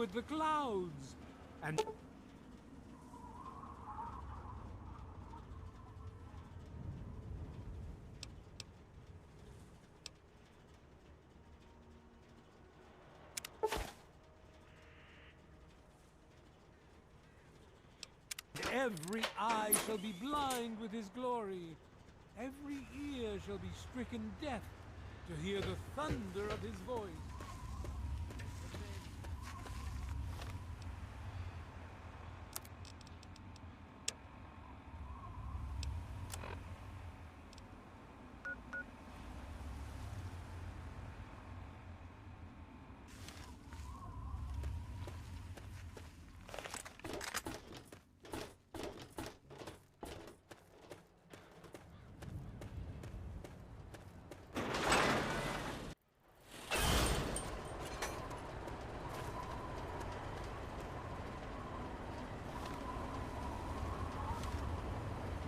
at the clouds, and every eye shall be blind with his glory. Every ear shall be stricken deaf to hear the thunder of his voice.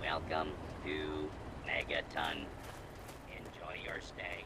Welcome to Megaton. Enjoy your stay.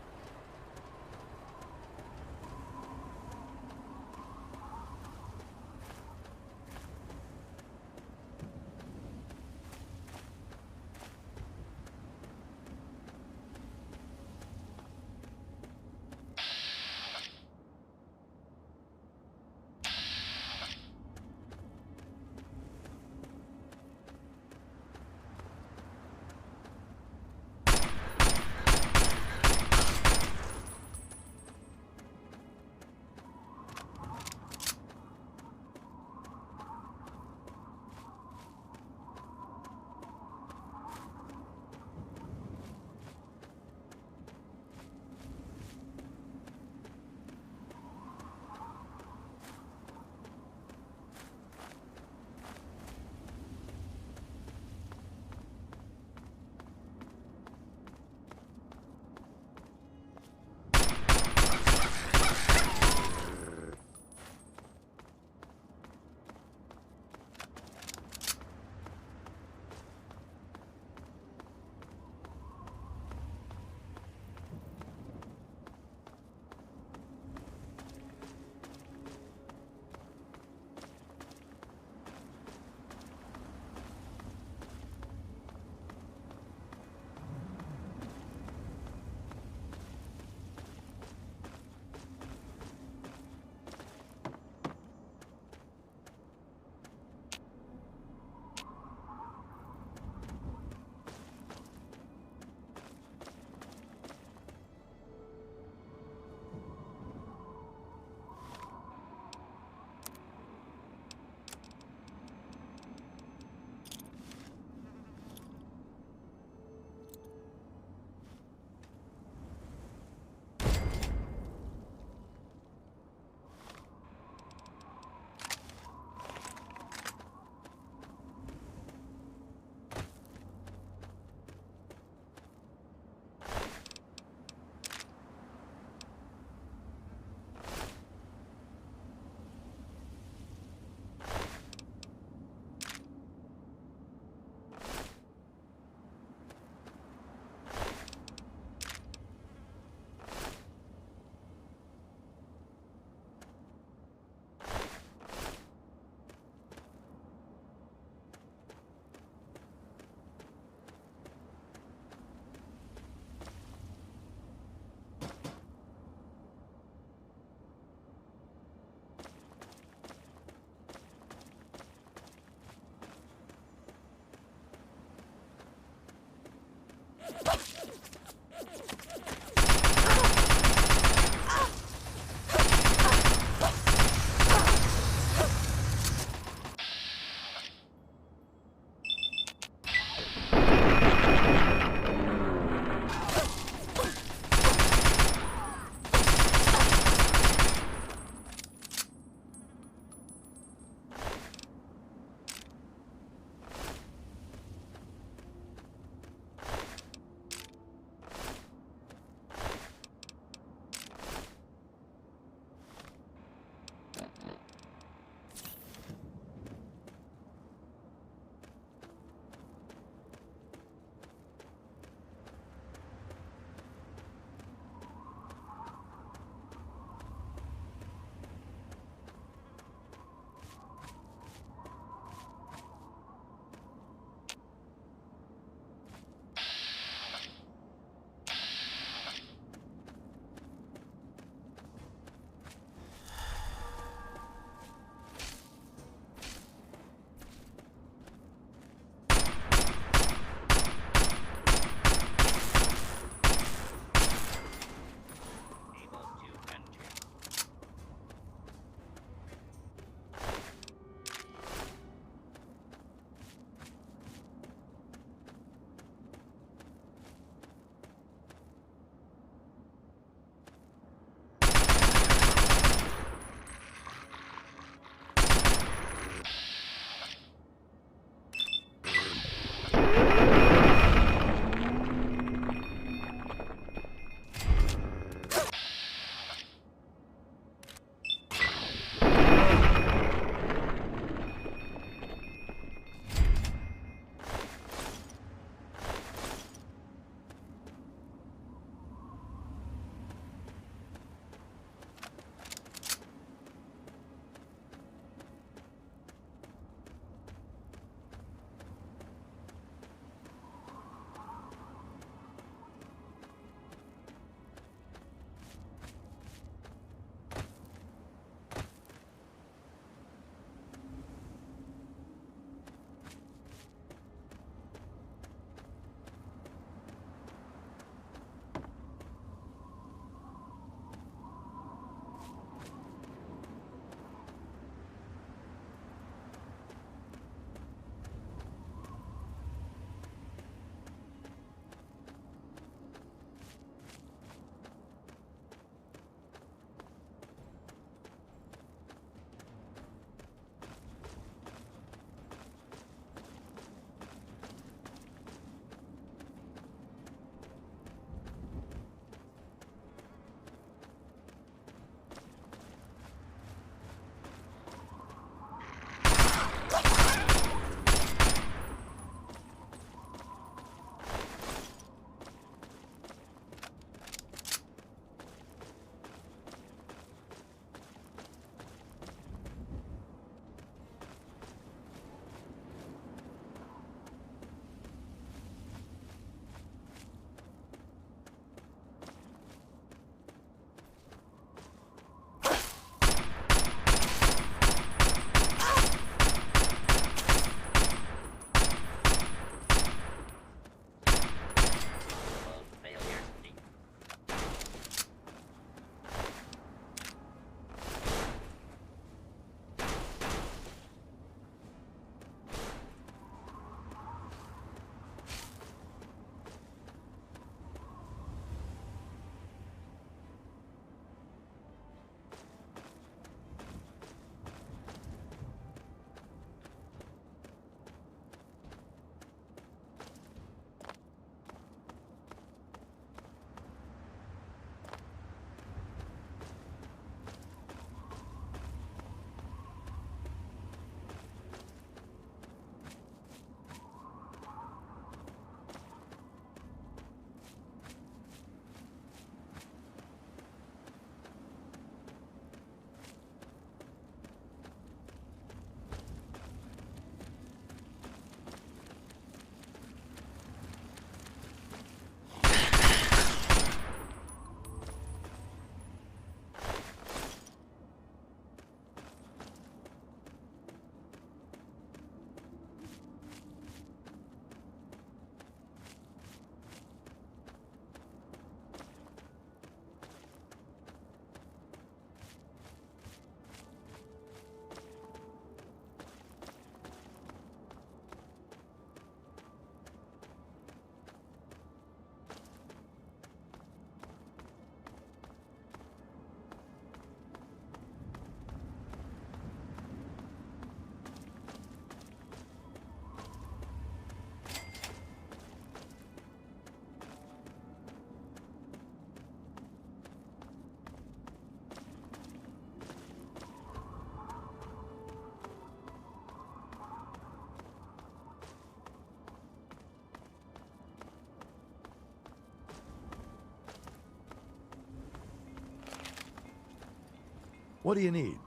What do you need?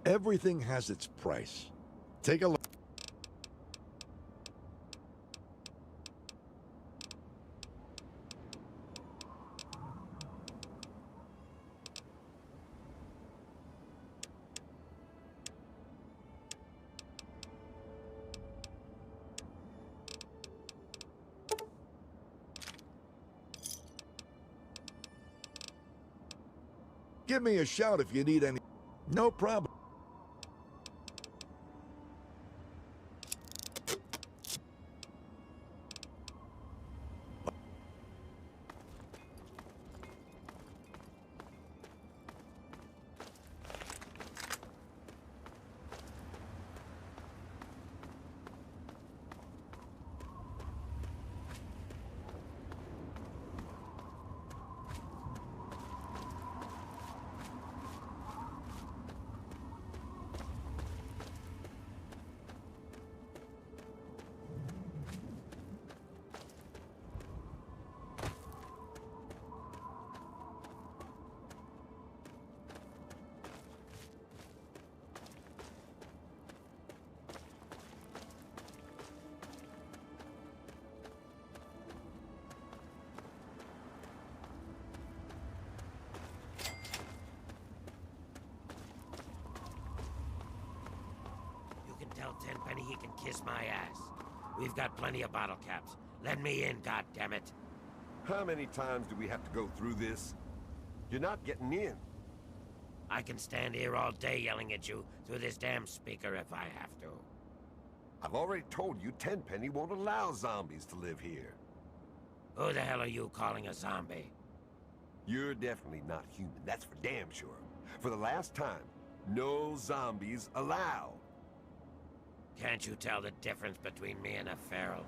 Everything has its price. Take a look. Give me a shout if you need any. No problem. Tell Tenpenny he can kiss my ass. We've got plenty of bottle caps. Let me in, goddammit. How many times do we have to go through this? You're not getting in. I can stand here all day yelling at you through this damn speaker if I have to. I've already told you Tenpenny won't allow zombies to live here. Who the hell are you calling a zombie? You're definitely not human, that's for damn sure. For the last time, no zombies allowed. Can't you tell the difference between me and a feral?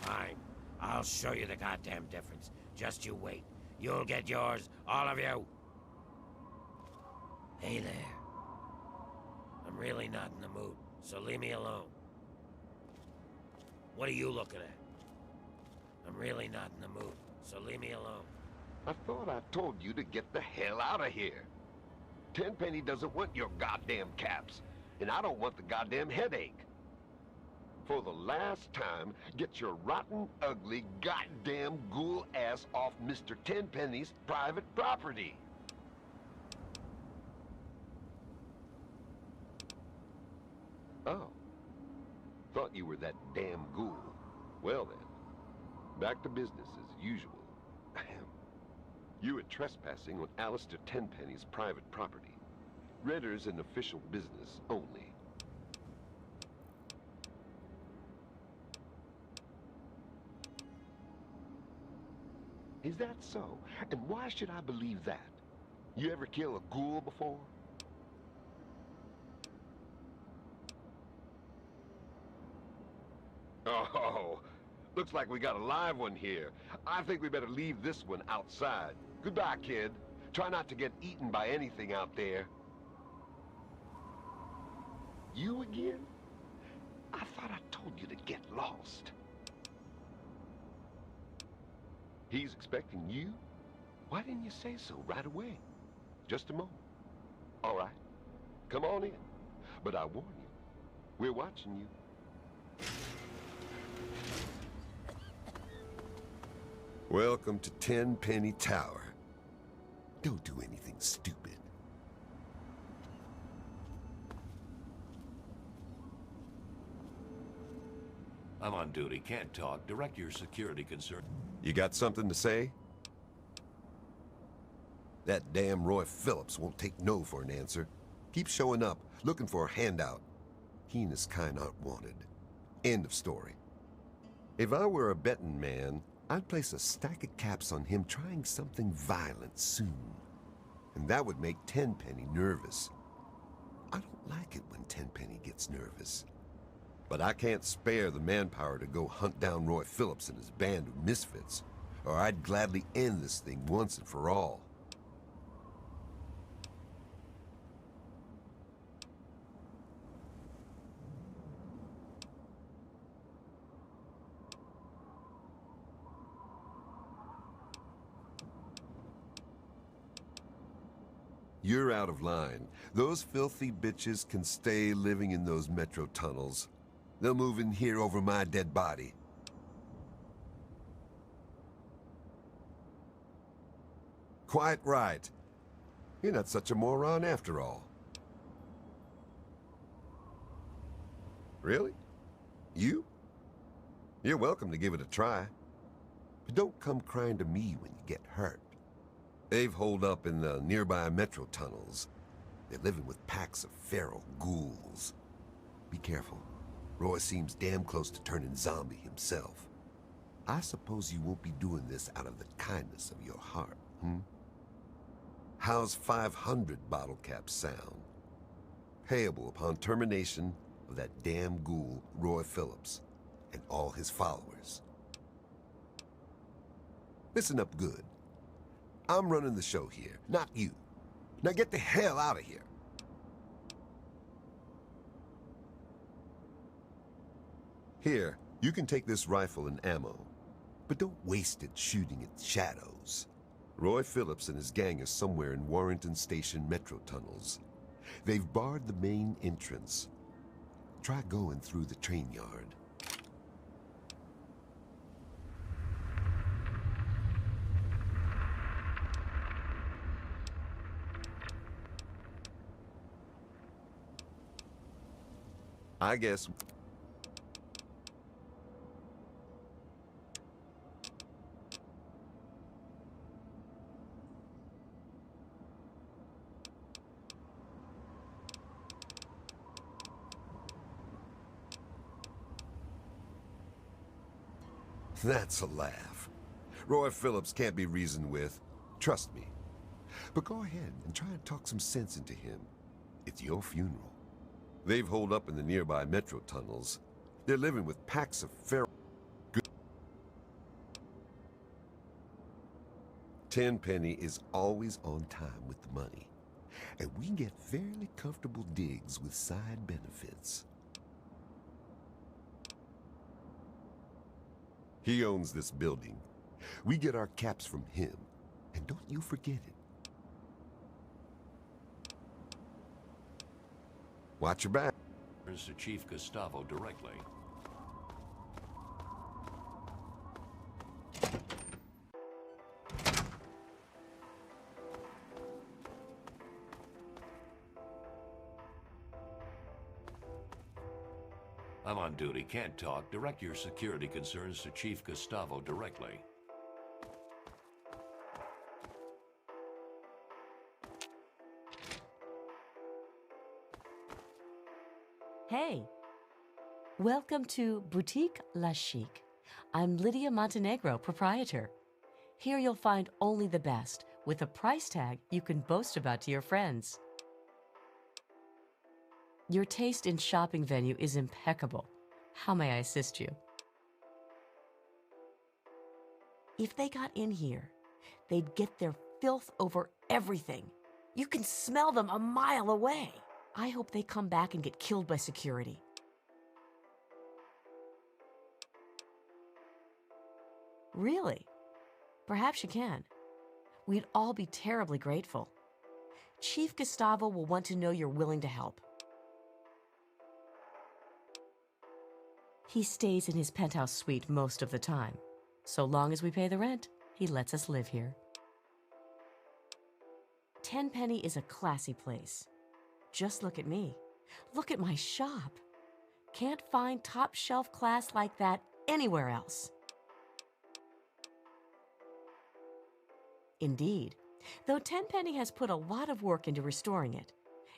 Fine. I'll show you the goddamn difference. Just you wait. You'll get yours, all of you. Hey there. I'm really not in the mood, so leave me alone. What are you looking at? I'm really not in the mood, so leave me alone. I thought I told you to get the hell out of here. Tenpenny doesn't want your goddamn caps, and I don't want the goddamn headache. For the last time, get your rotten, ugly, goddamn ghoul ass off Mr. Tenpenny's private property. Oh. Thought you were that damn ghoul. Well then, back to business as usual. You were trespassing on Alistair Tenpenny's private property. Renter's an official business only. Is that so? And why should I believe that? You ever kill a ghoul before? Oh, looks like we got a live one here. I think we better leave this one outside. Goodbye, kid. Try not to get eaten by anything out there. You again? I thought I told you to get lost. He's expecting you? Why didn't you say so right away? Just a moment. All right. Come on in. But I warn you, we're watching you. Welcome to Tenpenny Tower. Don't do anything stupid. I'm on duty, can't talk. Direct your security concern. You got something to say? That damn Roy Phillips won't take no for an answer. Keeps showing up, looking for a handout. He and his kind aren't wanted. End of story. If I were a betting man, I'd place a stack of caps on him trying something violent soon. And that would make Tenpenny nervous. I don't like it when Tenpenny gets nervous. But I can't spare the manpower to go hunt down Roy Phillips and his band of misfits, or I'd gladly end this thing once and for all. You're out of line. Those filthy bitches can stay living in those metro tunnels. They'll move in here over my dead body. Quite right. You're not such a moron after all. Really? You? You're welcome to give it a try. But don't come crying to me when you get hurt. They've holed up in the nearby metro tunnels. They're living with packs of feral ghouls. Be careful. Roy seems damn close to turning zombie himself. I suppose you won't be doing this out of the kindness of your heart, hmm? How's 500 bottle caps sound? Payable upon termination of that damn ghoul, Roy Phillips, and all his followers. Listen up good. I'm running the show here, not you. Now get the hell out of here. Here, you can take this rifle and ammo, but don't waste it shooting at shadows. Roy Phillips and his gang are somewhere in Warrington Station metro tunnels. They've barred the main entrance. Try going through the train yard. I guess... That's a laugh. Roy Phillips can't be reasoned with. Trust me. But go ahead and try and talk some sense into him. It's your funeral. They've holed up in the nearby metro tunnels. They're living with packs of feral... Tenpenny is always on time with the money. And we get fairly comfortable digs with side benefits. He owns this building. We get our caps from him. And don't you forget it. Watch your back. To Chief Gustavo directly. I'm on duty, can't talk. Direct your security concerns to Chief Gustavo directly. Hey, welcome to Boutique La Chic. I'm Lydia Montenegro, proprietor. Here you'll find only the best, with a price tag you can boast about to your friends. Your taste in shopping venue is impeccable. How may I assist you? If they got in here, they'd get their filth over everything. You can smell them a mile away. I hope they come back and get killed by security. Really? Perhaps you can. We'd all be terribly grateful. Chief Gustavo will want to know you're willing to help. He stays in his penthouse suite most of the time. So long as we pay the rent, he lets us live here. Tenpenny is a classy place. Just look at me. Look at my shop. Can't find top shelf class like that anywhere else. Indeed, though Tenpenny has put a lot of work into restoring it,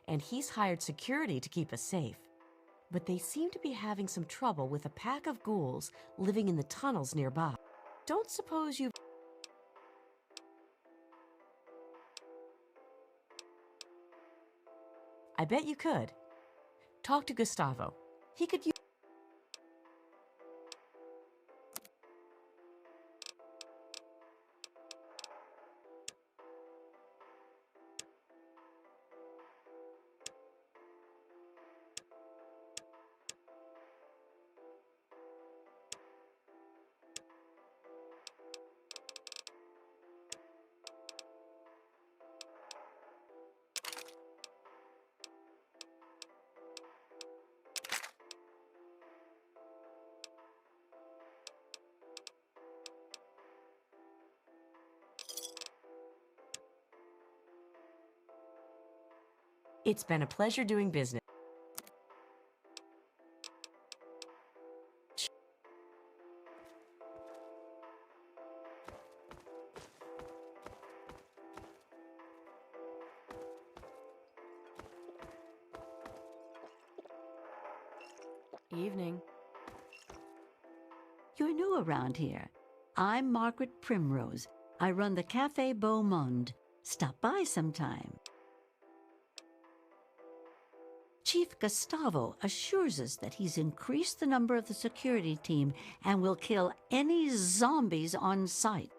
and he's hired security to keep us safe. But they seem to be having some trouble with a pack of ghouls living in the tunnels nearby. Don't suppose you... I bet you could. Talk to Gustavo. He could use... It's been a pleasure doing business. Evening. You're new around here. I'm Margaret Primrose. I run the Café Beau Monde. Stop by sometime. Chief Gustavo assures us that he's increased the number of the security team and will kill any zombies on sight.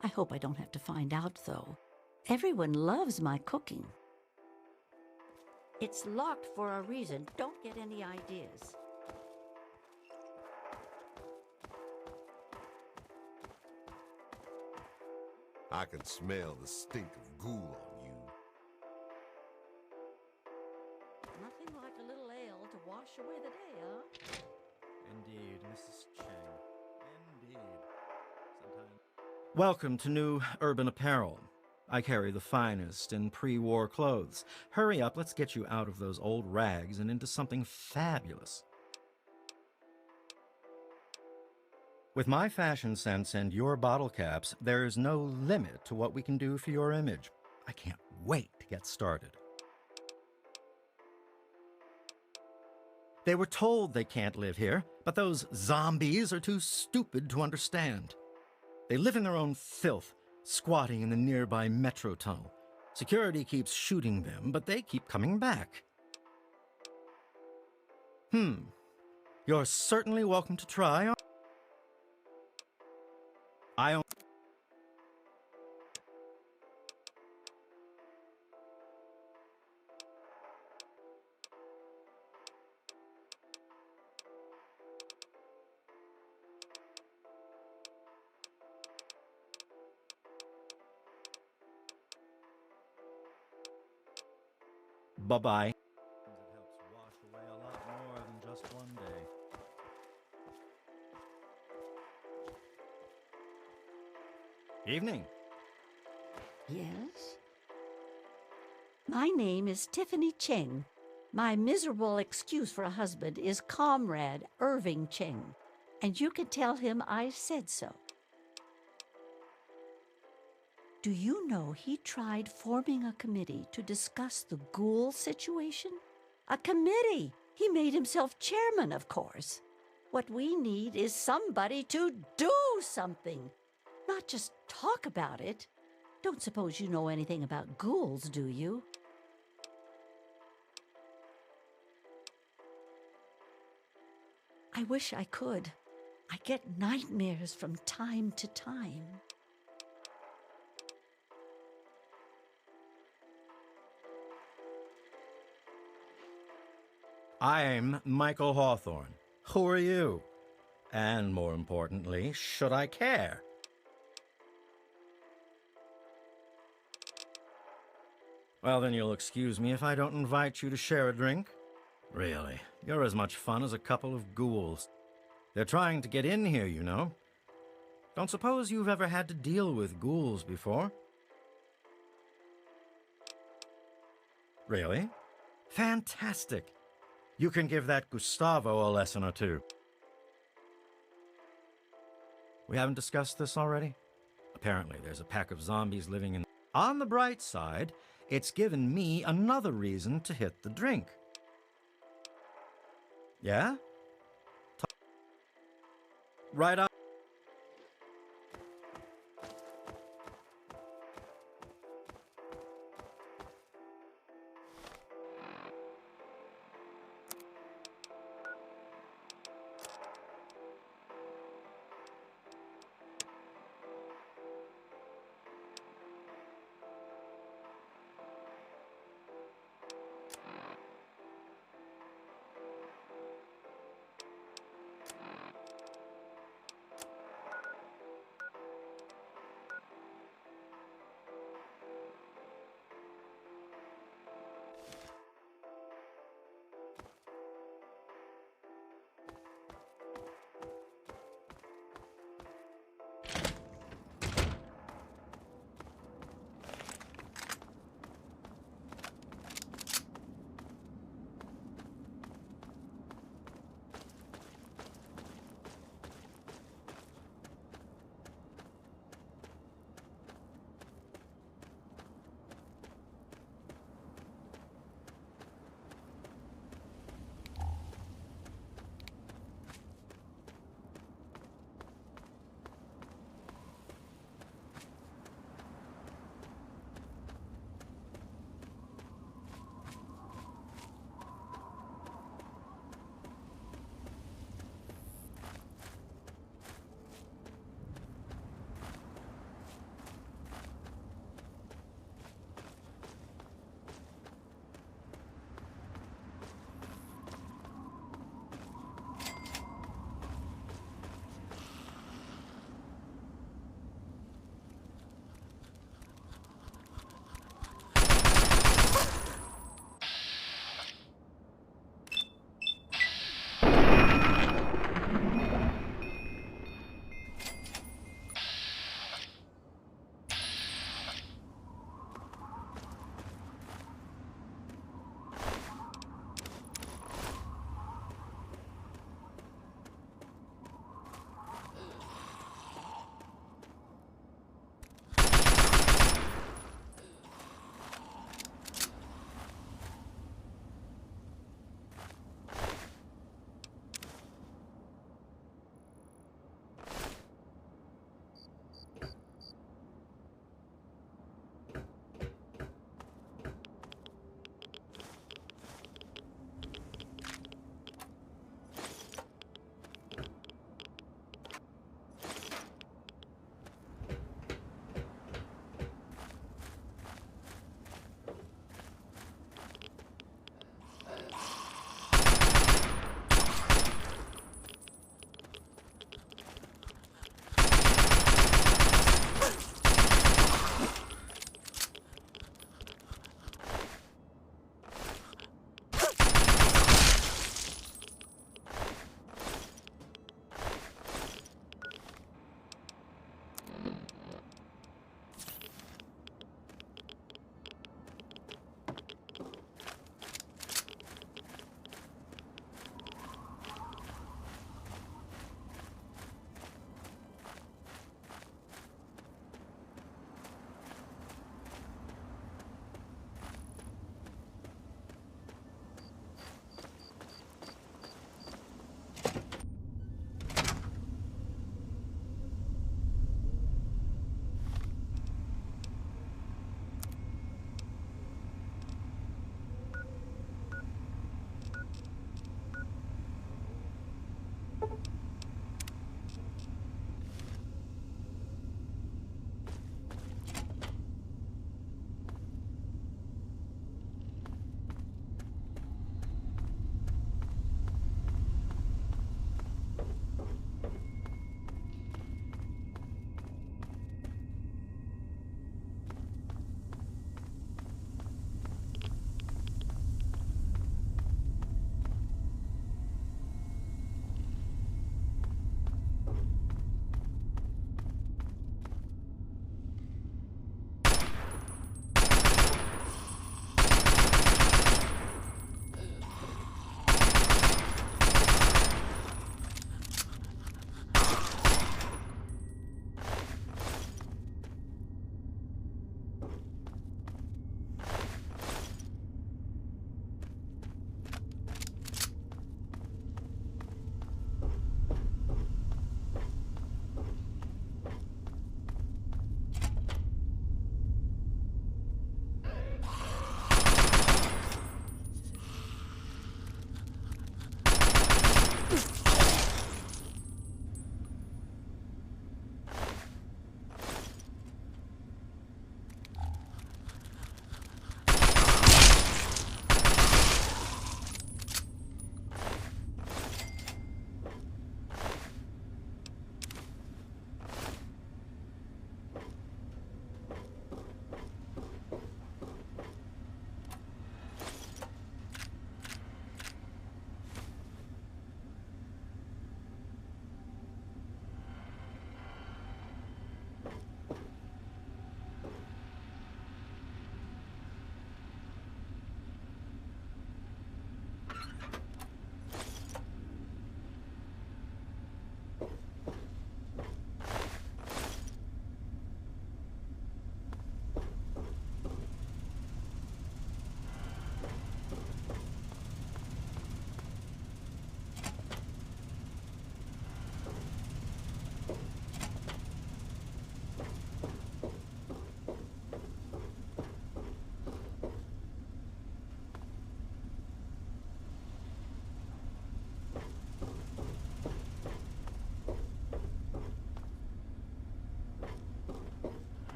I hope I don't have to find out, though. Everyone loves my cooking. It's locked for a reason. Don't get any ideas. I can smell the stink of ghoul on you. Nothing like a little ale to wash away the day, huh? Indeed, Mrs. Cheng. Indeed. Sometimes. Welcome to New Urban Apparel. I carry the finest in pre-war clothes. Hurry up, let's get you out of those old rags and into something fabulous. With my fashion sense and your bottle caps, there's no limit to what we can do for your image. I can't wait to get started. They were told they can't live here, but those zombies are too stupid to understand. They live in their own filth, squatting in the nearby metro tunnel. Security keeps shooting them, but they keep coming back. You're certainly welcome to try. Bye-bye. It helps wash away a lot more than just one day. Evening. Yes? My name is Tiffany Cheng. My miserable excuse for a husband is Comrade Irving Cheng, and you can tell him I said so. Do you know he tried forming a committee to discuss the ghoul situation? A committee! He made himself chairman, of course. What we need is somebody to do something, not just talk about it. Don't suppose you know anything about ghouls, do you? I wish I could. I get nightmares from time to time. I'm Michael Hawthorne. Who are you? And more importantly, should I care? Well, then you'll excuse me if I don't invite you to share a drink. Really, you're as much fun as a couple of ghouls. They're trying to get in here, you know. Don't suppose you've ever had to deal with ghouls before? Really? Fantastic. You can give that Gustavo a lesson or two. We haven't discussed this already? Apparently, there's a pack of zombies living in... On the bright side, it's given me another reason to hit the drink. Yeah? Right on.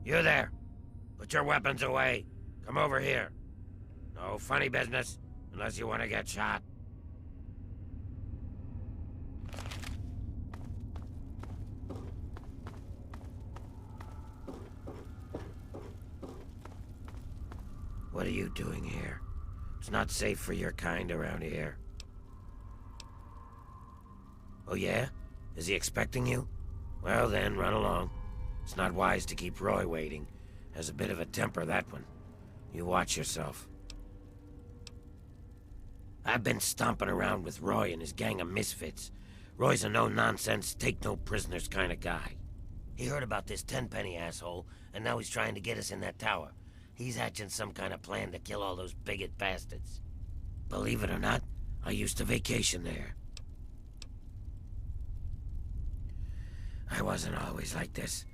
You there. Put your weapons away. Come over here. No funny business, unless you want to get shot. What are you doing here? It's not safe for your kind around here. Oh yeah? Is he expecting you? Well then, run along. It's not wise to keep Roy waiting. Has a bit of a temper, that one. You watch yourself. I've been stomping around with Roy and his gang of misfits. Roy's a no-nonsense, take-no-prisoners kind of guy. He heard about this Tenpenny asshole, and now he's trying to get us in that tower. He's hatching some kind of plan to kill all those bigot bastards. Believe it or not, I used to vacation there. I wasn't always like this.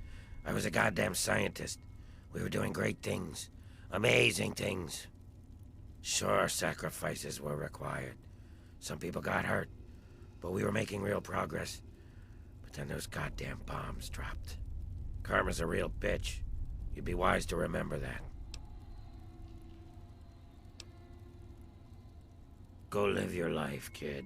I was a goddamn scientist. We were doing great things. Amazing things. Sure, sacrifices were required. Some people got hurt, but we were making real progress. But then those goddamn bombs dropped. Karma's a real bitch. You'd be wise to remember that. Go live your life, kid.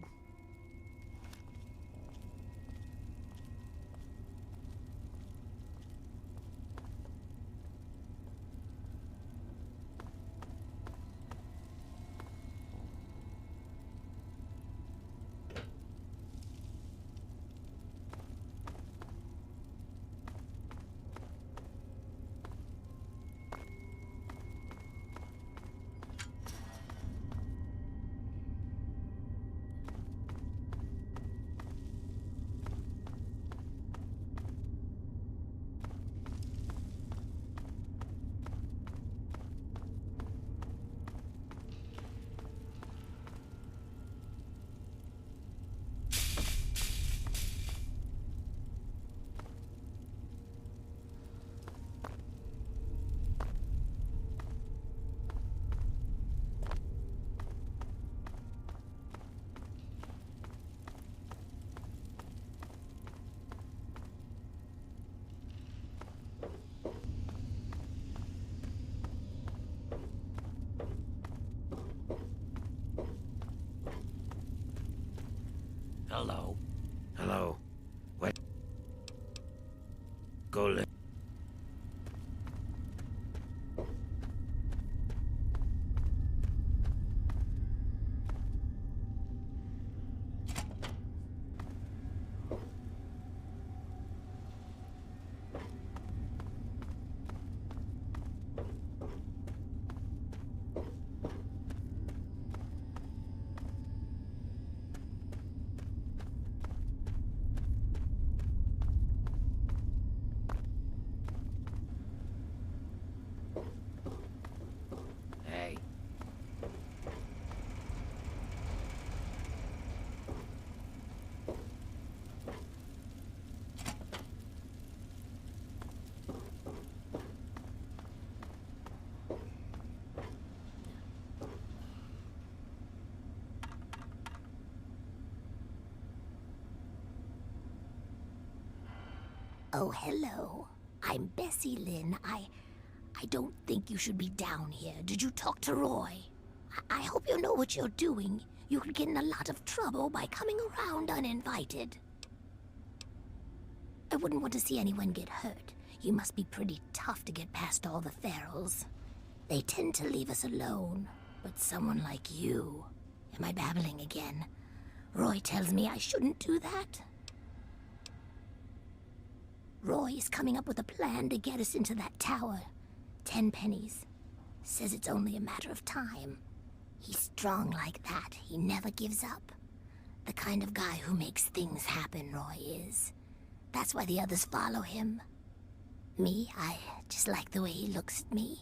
Hello? Hello? What? Go live. Hey. Oh, hello. I'm Bessie Lynn. I don't think you should be down here. Did you talk to Roy? I hope you know what you're doing. You could get in a lot of trouble by coming around uninvited. I wouldn't want to see anyone get hurt. You must be pretty tough to get past all the ferals. They tend to leave us alone, but someone like you... Am I babbling again? Roy tells me I shouldn't do that. Roy is coming up with a plan to get us into that tower. Tenpenny's. Says it's only a matter of time. He's strong like that. He never gives up. The kind of guy who makes things happen, Roy is. That's why the others follow him. Me, I just like the way he looks at me.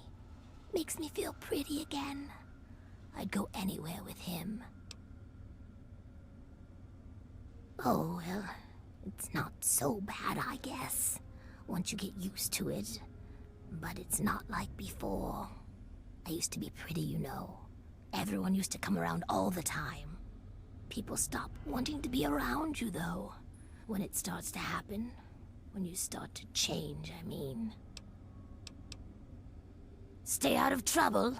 Makes me feel pretty again. I'd go anywhere with him. Oh, well, it's not so bad, I guess, once you get used to it. But it's not like before. I used to be pretty, you know. Everyone used to come around all the time. People stop wanting to be around you, though, when it starts to happen. When you start to change, I mean. Stay out of trouble.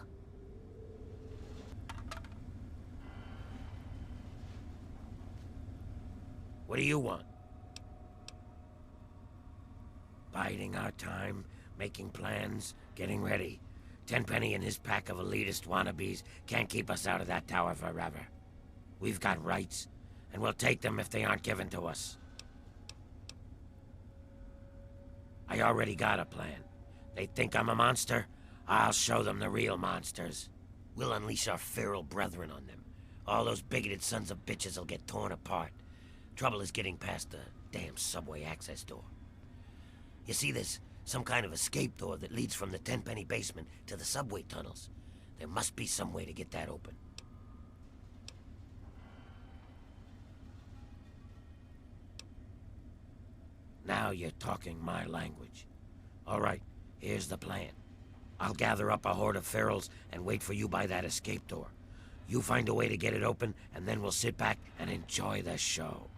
What do you want? Biding our time, making plans, getting ready. Tenpenny and his pack of elitist wannabes can't keep us out of that tower forever. We've got rights, and we'll take them if they aren't given to us. I already got a plan. They think I'm a monster? I'll show them the real monsters. We'll unleash our feral brethren on them. All those bigoted sons of bitches will get torn apart. Trouble is getting past the damn subway access door. You see, there's some kind of escape door that leads from the Tenpenny basement to the subway tunnels. There must be some way to get that open. Now you're talking my language. All right, here's the plan. I'll gather up a horde of ferals and wait for you by that escape door. You find a way to get it open, and then we'll sit back and enjoy the show.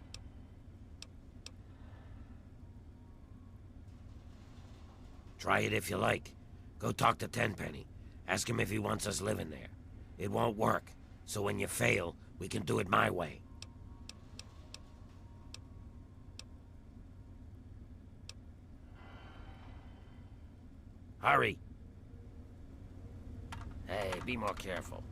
Try it if you like. Go talk to Tenpenny. Ask him if he wants us living there. It won't work, so when you fail, we can do it my way. Hurry! Hey, be more careful.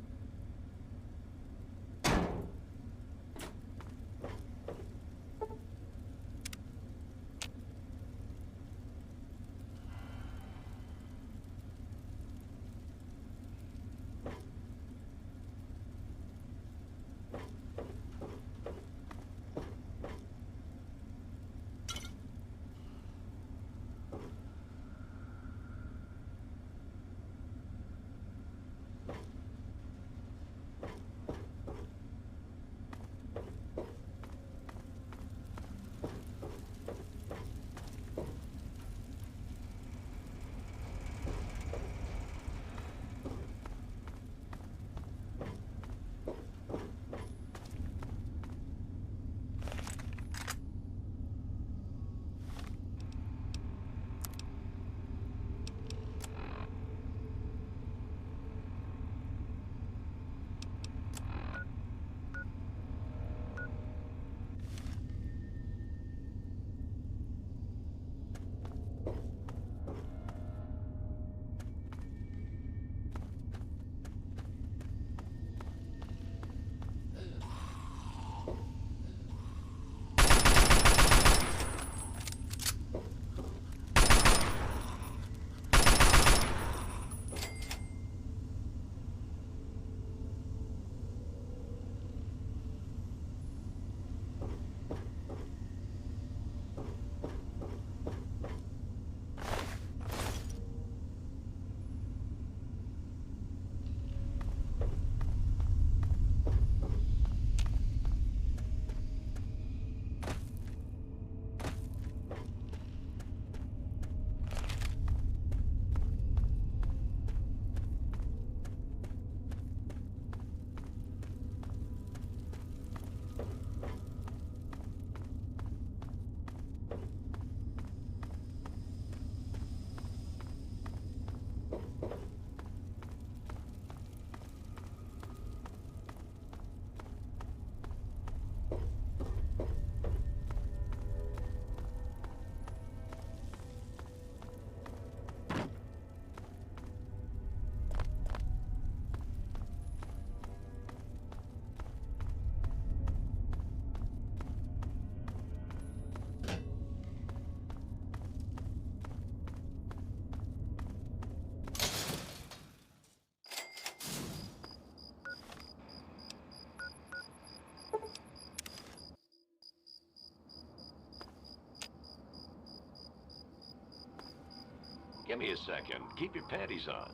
Give me a second. Keep your panties on.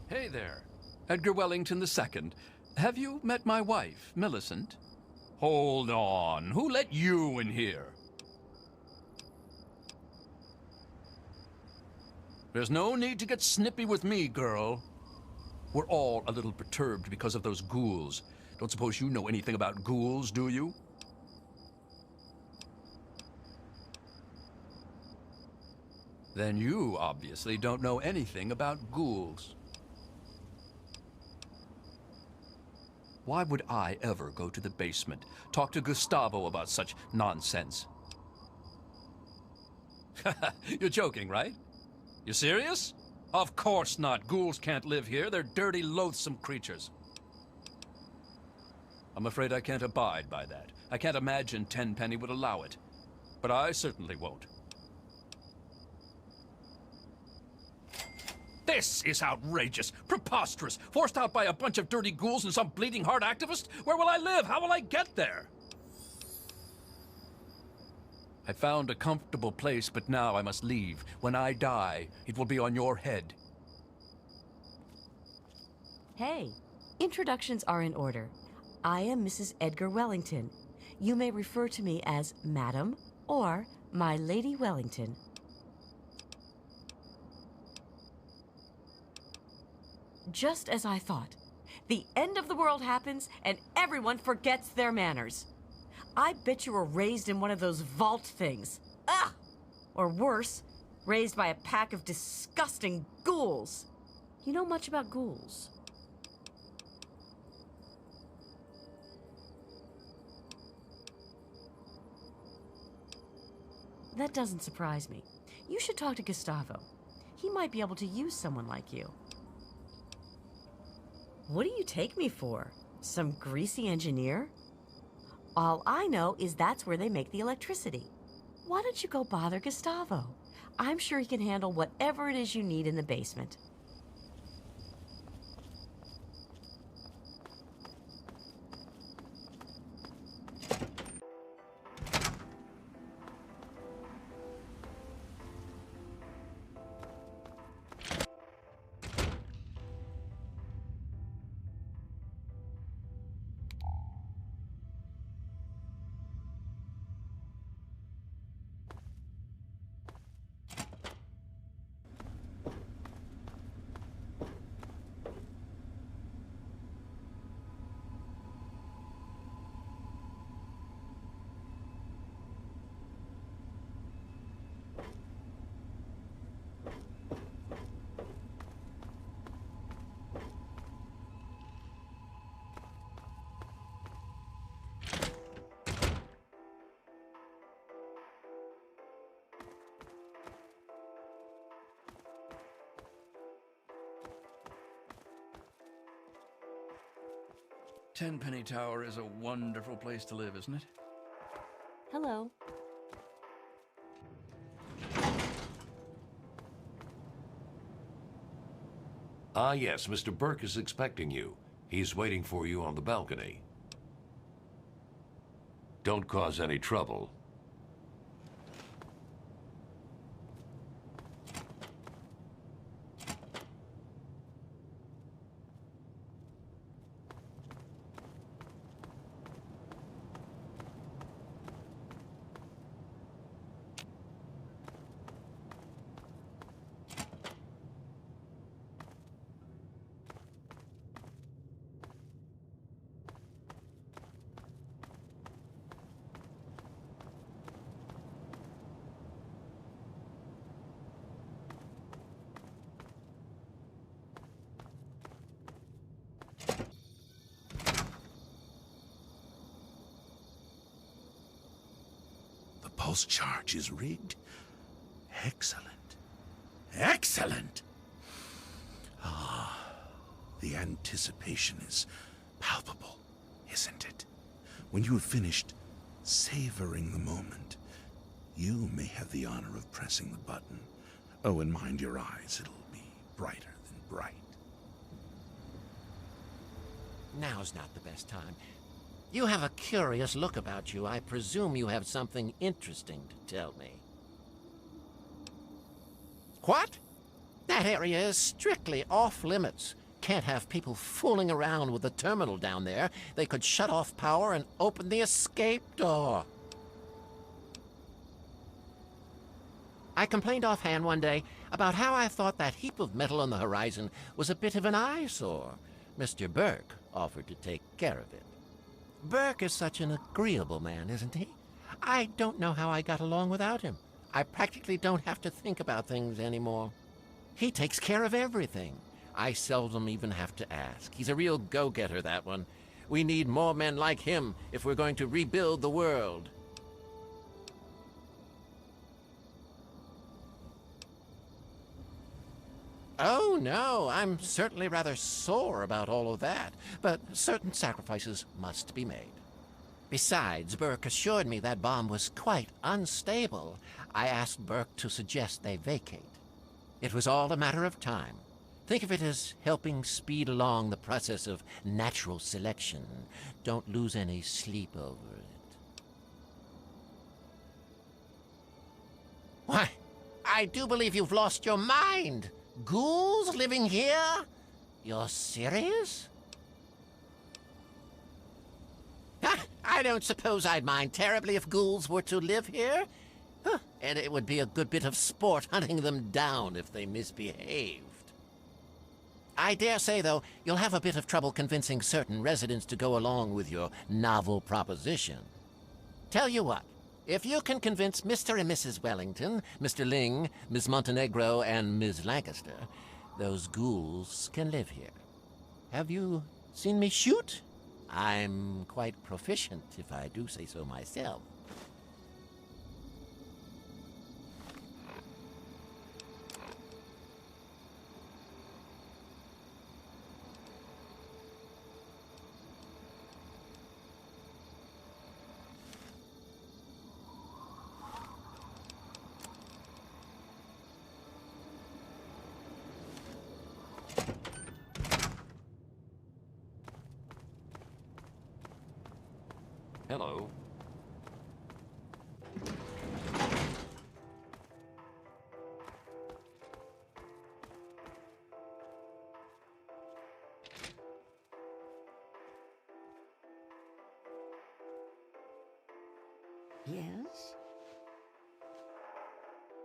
Hey there. Edgar Wellington II. Have you met my wife, Millicent? Hold on. Who let you in here? There's no need to get snippy with me, girl. We're all a little perturbed because of those ghouls. Don't suppose you know anything about ghouls, do you? Then you obviously don't know anything about ghouls. Why would I ever go to the basement, talk to Gustavo about such nonsense? You're joking, right? You serious? Of course not. Ghouls can't live here. They're dirty, loathsome creatures. I'm afraid I can't abide by that. I can't imagine Tenpenny would allow it. But I certainly won't. This is outrageous, preposterous, forced out by a bunch of dirty ghouls and some bleeding heart activist? Where will I live? How will I get there? I found a comfortable place, but now I must leave. When I die, it will be on your head. Hey, introductions are in order. I am Mrs. Edgar Wellington. You may refer to me as Madam or My Lady Wellington. Just as I thought. The end of the world happens and everyone forgets their manners. I bet you were raised in one of those vault things. Ah! Or worse, raised by a pack of disgusting ghouls. You know much about ghouls? That doesn't surprise me. You should talk to Gustavo. He might be able to use someone like you. What do you take me for? Some greasy engineer? All I know is that's where they make the electricity. Why don't you go bother Gustavo? I'm sure he can handle whatever it is you need in the basement. Tenpenny Tower is a wonderful place to live, isn't it? Hello. Ah, yes, Mr. Burke is expecting you. He's waiting for you on the balcony. Don't cause any trouble. Pulse charge is rigged. Excellent. Excellent! Ah, the anticipation is palpable, isn't it? When you have finished savoring the moment, you may have the honor of pressing the button. Oh, and mind your eyes, it'll be brighter than bright. Now's not the best time. You have a curious look about you. I presume you have something interesting to tell me. What? That area is strictly off-limits. Can't have people fooling around with the terminal down there. They could shut off power and open the escape door. I complained offhand one day about how I thought that heap of metal on the horizon was a bit of an eyesore. Mr. Burke offered to take care of it. Burke is such an agreeable man, isn't he? I don't know how I got along without him. I practically don't have to think about things anymore. He takes care of everything. I seldom even have to ask. He's a real go-getter, that one. We need more men like him if we're going to rebuild the world. Oh, no, I'm certainly rather sore about all of that, but certain sacrifices must be made. Besides, Burke assured me that bomb was quite unstable. I asked Burke to suggest they vacate. It was all a matter of time. Think of it as helping speed along the process of natural selection. Don't lose any sleep over it. Why, I do believe you've lost your mind. Ghouls living here? You're serious? I don't suppose I'd mind terribly if ghouls were to live here. And it would be a good bit of sport hunting them down if they misbehaved. I dare say, though, you'll have a bit of trouble convincing certain residents to go along with your novel proposition. Tell you what, if you can convince Mr. and Mrs. Wellington, Mr. Ling, Miss Montenegro, and Miss Lancaster, those ghouls can live here. Have you seen me shoot? I'm quite proficient, if I do say so myself. Hello. Yes?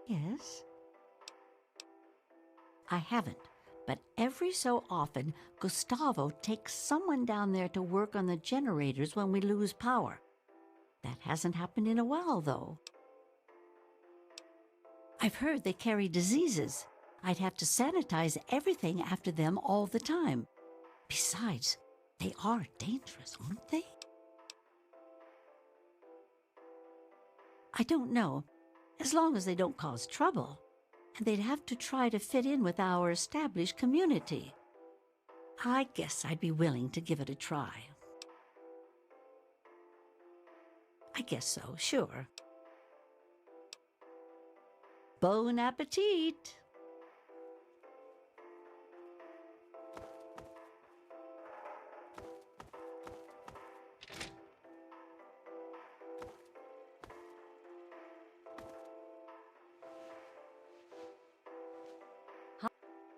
Yes? I haven't, but every so often, Gustavo takes someone down there to work on the generators when we lose power. That hasn't happened in a while, though. I've heard they carry diseases. I'd have to sanitize everything after them all the time. Besides, they are dangerous, aren't they? I don't know, as long as they don't cause trouble. And they'd have to try to fit in with our established community. I guess I'd be willing to give it a try. I guess so, sure. Bon appetit!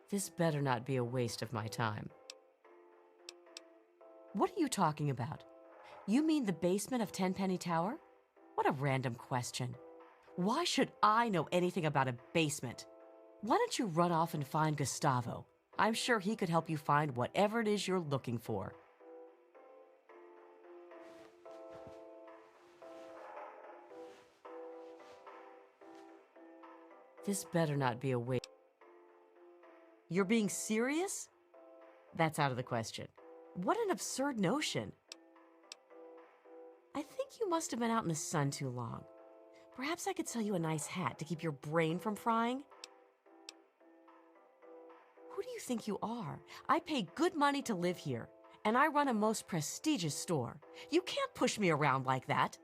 This better not be a waste of my time. What are you talking about? You mean the basement of Tenpenny Tower? What a random question. Why should I know anything about a basement? Why don't you run off and find Gustavo? I'm sure he could help you find whatever it is you're looking for. This better not be a waste. You're being serious? That's out of the question. What an absurd notion. I think you must have been out in the sun too long. Perhaps I could sell you a nice hat to keep your brain from frying? Who do you think you are? I pay good money to live here, and I run a most prestigious store. You can't push me around like that.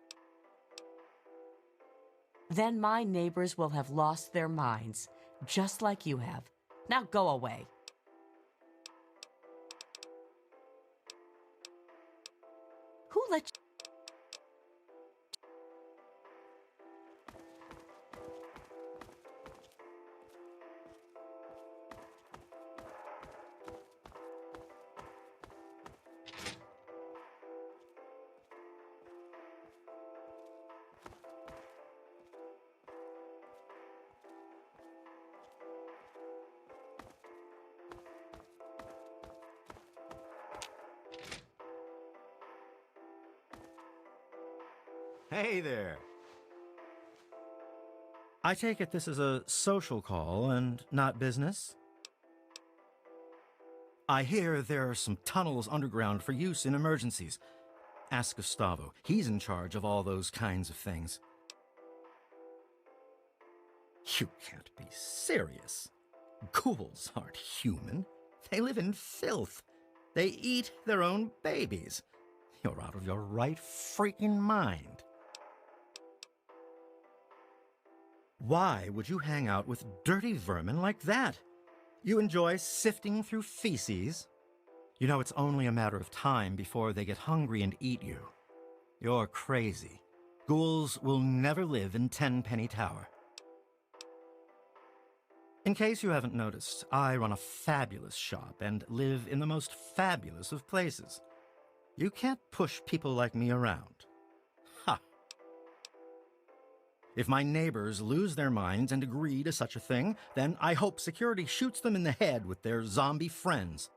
Then my neighbors will have lost their minds, just like you have. Now go away. Who let you... Hey there. I take it this is a social call and not business? I hear there are some tunnels underground for use in emergencies. Ask Gustavo. He's in charge of all those kinds of things. You can't be serious. Ghouls aren't human. They live in filth. They eat their own babies. You're out of your right freaking mind. Why would you hang out with dirty vermin like that? You enjoy sifting through feces? You know, it's only a matter of time before they get hungry and eat you. You're crazy. Ghouls will never live in Tenpenny Tower. In case you haven't noticed, I run a fabulous shop and live in the most fabulous of places. You can't push people like me around. Ha! If my neighbors lose their minds and agree to such a thing, then I hope security shoots them in the head with their zombie friends.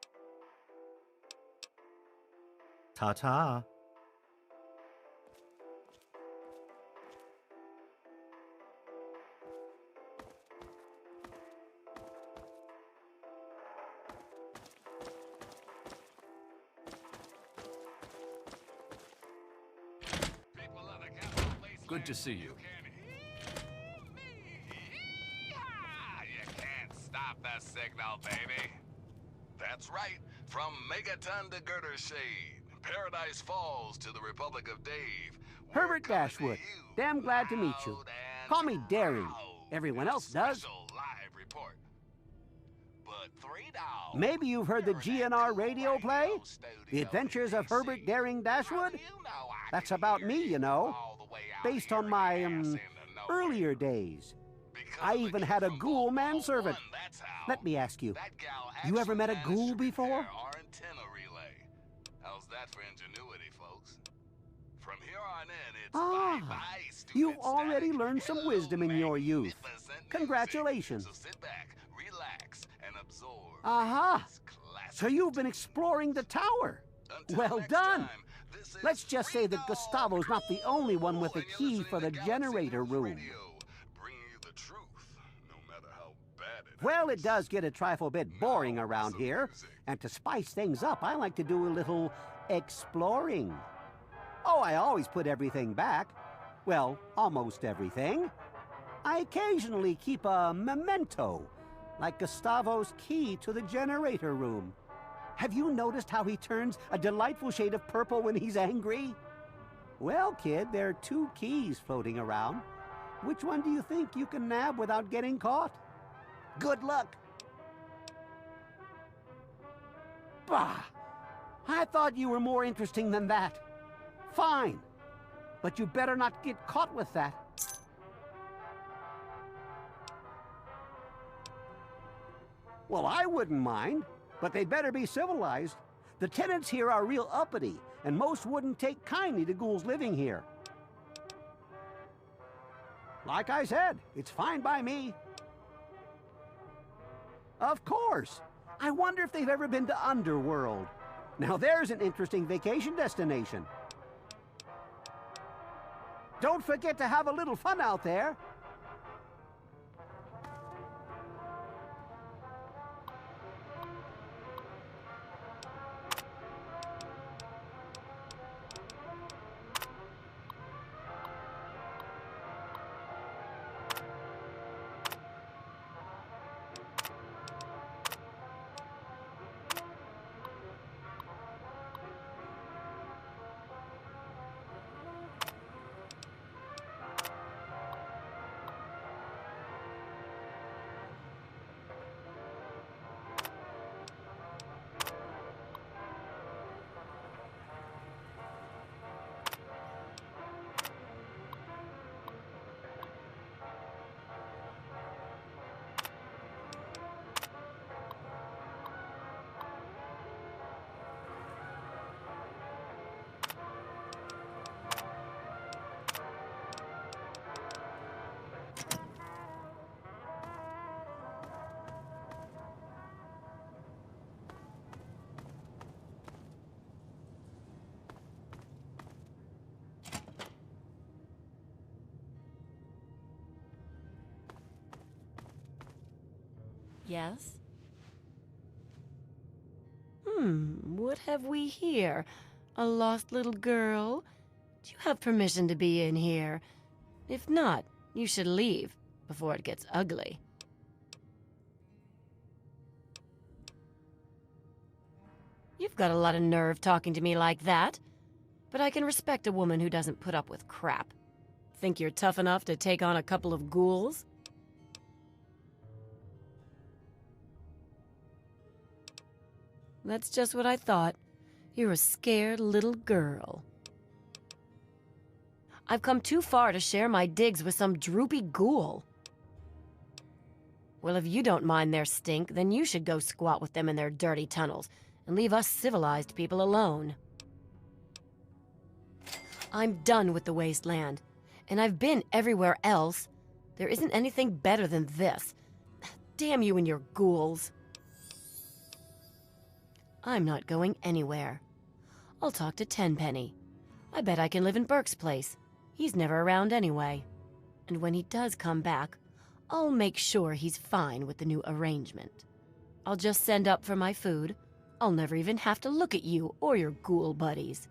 Ta-ta. Good to see you. You can't stop the signal, baby. That's right. From Megaton to Girder Shade, Paradise Falls to the Republic of Dave. Herbert Dashwood. Damn glad to meet you. Call me Daring. Everyone else does. Live report. But Maybe you've heard the GNR radio play? The Adventures of Herbert Daring Dashwood? That's about me, you know. Based on my, earlier days. I even had a ghoul manservant. Let me ask you, you ever met a ghoul before? How's that for ingenuity, folks? From here on in, it's Ah, you've already learned some wisdom in your youth. Congratulations. So sit back, relax, and absorb. Aha! So you've been exploring the tower. Well done. Let's just say that Gustavo's not the only one with the key for the generator room. Well, it does get a trifle bit boring around here, and to spice things up, I like to do a little exploring. Oh, I always put everything back. Well, almost everything. I occasionally keep a memento, like Gustavo's key to the generator room. Have you noticed how he turns a delightful shade of purple when he's angry? Well, kid, there are 2 keys floating around. Which one do you think you can nab without getting caught? Good luck. Bah! I thought you were more interesting than that. Fine. But you better not get caught with that. Well, I wouldn't mind, but they'd better be civilized. The tenants here are real uppity, and most wouldn't take kindly to ghouls living here. Like I said, it's fine by me. Of course. I wonder if they've ever been to Underworld. Now there's an interesting vacation destination. Don't forget to have a little fun out there. Yes? What have we here? A lost little girl? Do you have permission to be in here? If not, you should leave before it gets ugly. You've got a lot of nerve talking to me like that, but I can respect a woman who doesn't put up with crap. Think you're tough enough to take on a couple of ghouls? That's just what I thought. You're a scared little girl. I've come too far to share my digs with some droopy ghoul. Well, if you don't mind their stink, then you should go squat with them in their dirty tunnels and leave us civilized people alone. I'm done with the wasteland, and I've been everywhere else. There isn't anything better than this. Damn you and your ghouls. I'm not going anywhere. I'll talk to Tenpenny. I bet I can live in Burke's place. He's never around anyway. And when he does come back, I'll make sure he's fine with the new arrangement. I'll just send up for my food. I'll never even have to look at you or your ghoul buddies.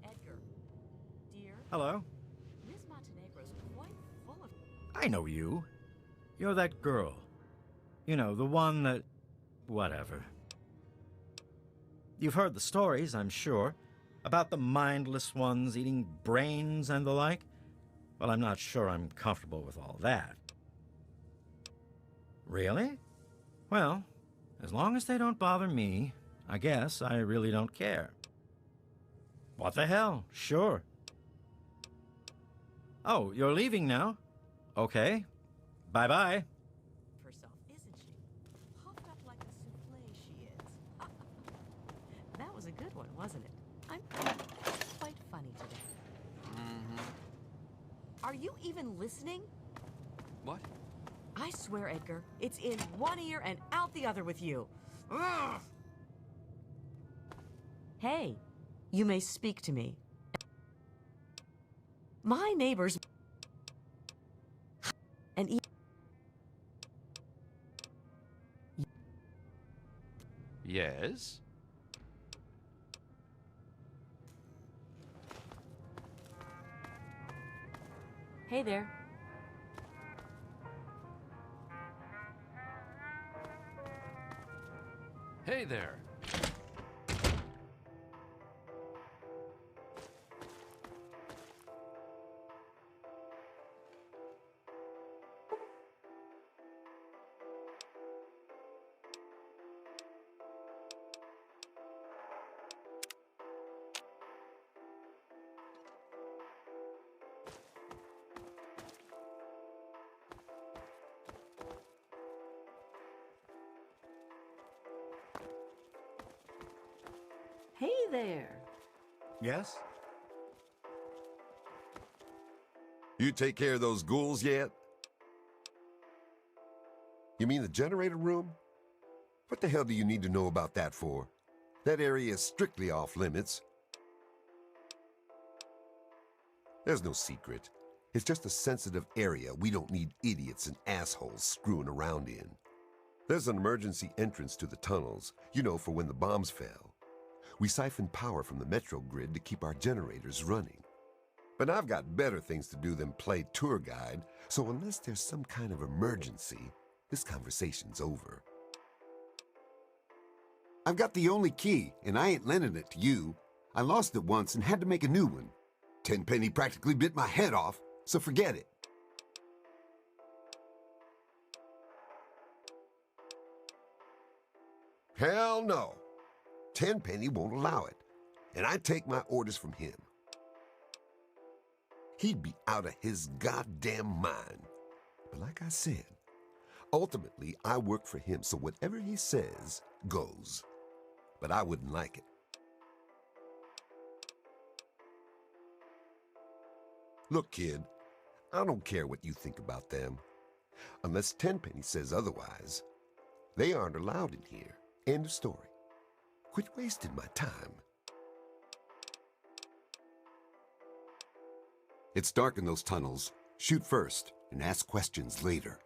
Edgar, dear. Hello? Miss Montenegro's quite full of... I know you. You're that girl. You know, the one that... whatever. You've heard the stories, I'm sure, about the mindless ones eating brains and the like. Well, I'm not sure I'm comfortable with all that. Really? Well, as long as they don't bother me, I guess I really don't care. What the hell? Sure. Oh, you're leaving now? Okay. Bye-bye. Herself, isn't she? Puffed up like a souffle she is. That was a good one, wasn't it? I'm quite funny today. Are you even listening? What? I swear, Edgar, it's in one ear and out the other with you. Ugh! Hey, you may speak to me. My neighbors... and... Yes? Hey there. Hey there. Hey there. Yes? You take care of those ghouls yet? You mean the generator room? What the hell do you need to know about that for? That area is strictly off limits. There's no secret. It's just a sensitive area we don't need idiots and assholes screwing around in. There's an emergency entrance to the tunnels, you know, for when the bombs fell. We siphon power from the metro grid to keep our generators running. But I've got better things to do than play tour guide, so unless there's some kind of emergency, this conversation's over. I've got the only key, and I ain't lending it to you. I lost it once and had to make a new one. Tenpenny practically bit my head off, so forget it. Hell no. Tenpenny won't allow it, and I take my orders from him. He'd be out of his goddamn mind. But like I said, ultimately I work for him, so whatever he says goes. But I wouldn't like it. Look, kid, I don't care what you think about them. Unless Tenpenny says otherwise, They aren't allowed in here. End of story. Quit wasting my time. It's dark in those tunnels. Shoot first and ask questions later.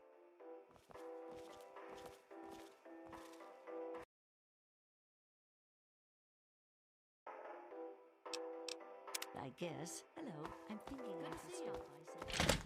I guess. Hello, I'm thinking I could stop by some...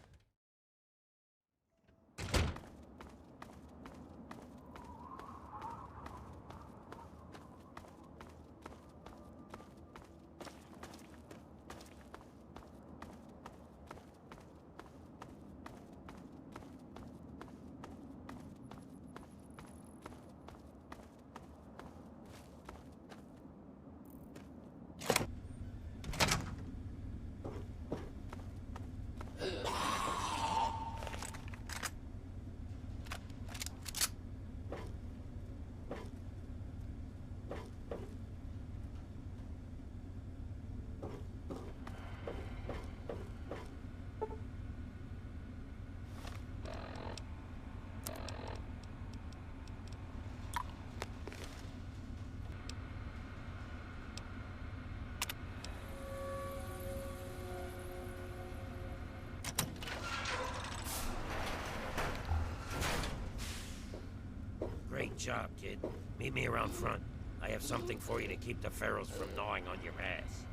Great job, kid. Meet me around front. I have something for you to keep the ferals from gnawing on your ass.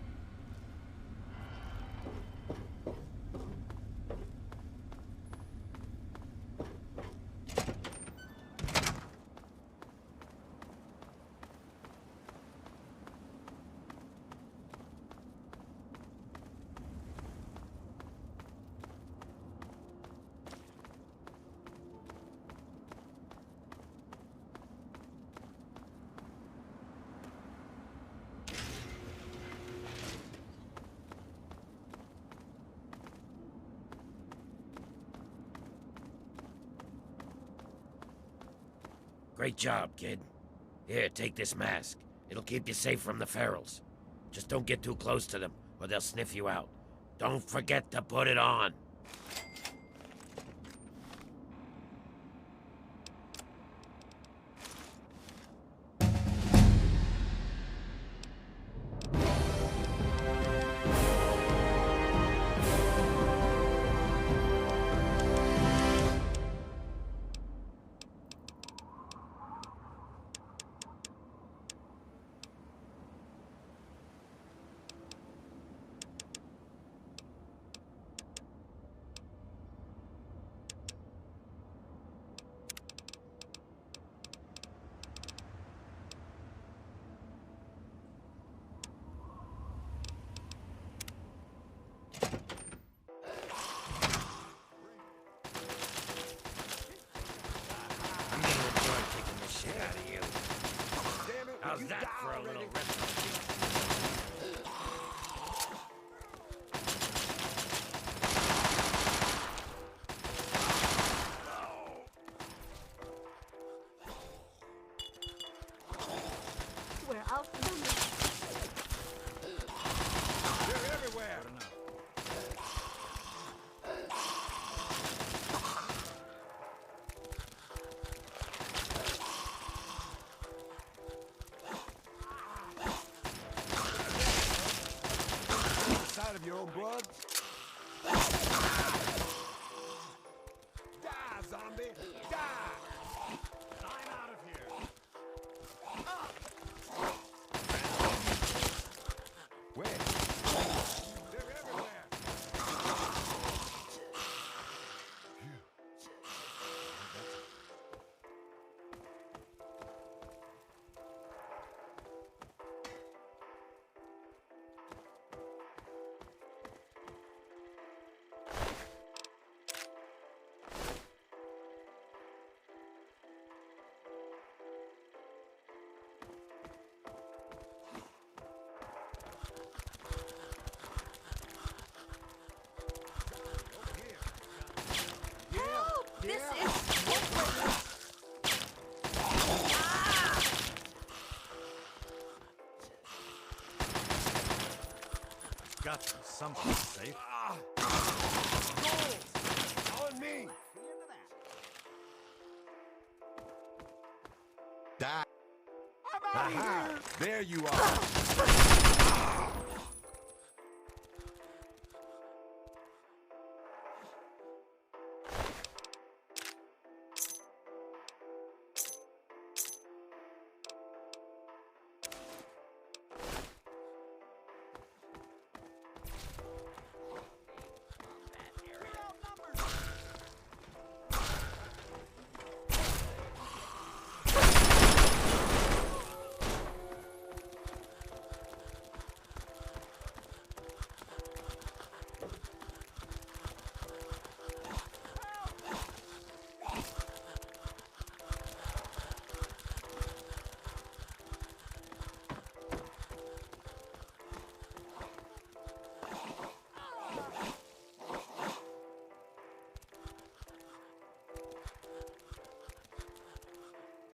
Great job, kid. Here, take this mask. It'll keep you safe from the ferals. Just don't get too close to them, or they'll sniff you out. Don't forget to put it on. How's that for a little restaurant? We're outnumbered. They're everywhere. Side of your own blood. Die, zombie! Die! I'm out of here. Where? They're everywhere. This is Got to be something safe. On me! Aha! There you are!